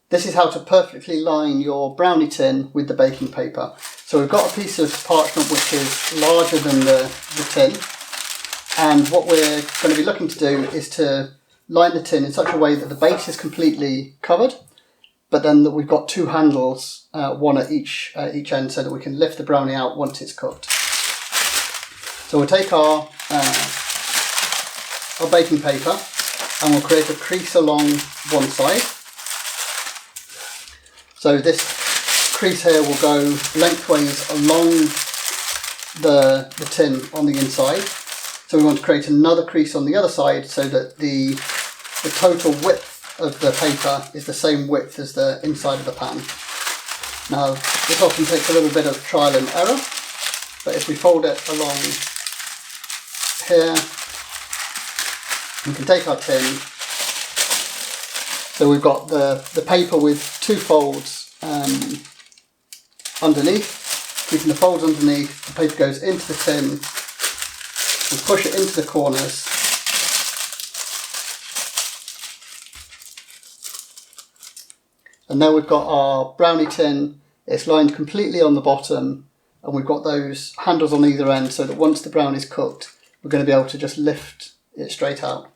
this is how to perfectly line your brownie tin with the baking paper. So we've got a piece of parchment which is larger than the tin, and what we're going to be looking to do is to line the tin in such a way that the base is completely covered, but then that we've got two handles, one at each end, so that we can lift the brownie out once it's cooked. So we'll take our baking paper and we'll create a crease along one side. So this crease here will go lengthways along the tin on the inside. So we want to create another crease on the other side so that the total width of the paper is the same width as the inside of the pan. Now this often takes a little bit of trial and error, but if we fold it along here, we can take our tin. So we've got the paper with two folds underneath. Keeping the folds underneath, the paper goes into the tin, we push it into the corners, and now we've got our brownie tin. It's lined completely on the bottom, and we've got those handles on either end so that once the brownie's cooked, we're going to be able to just lift it straight out.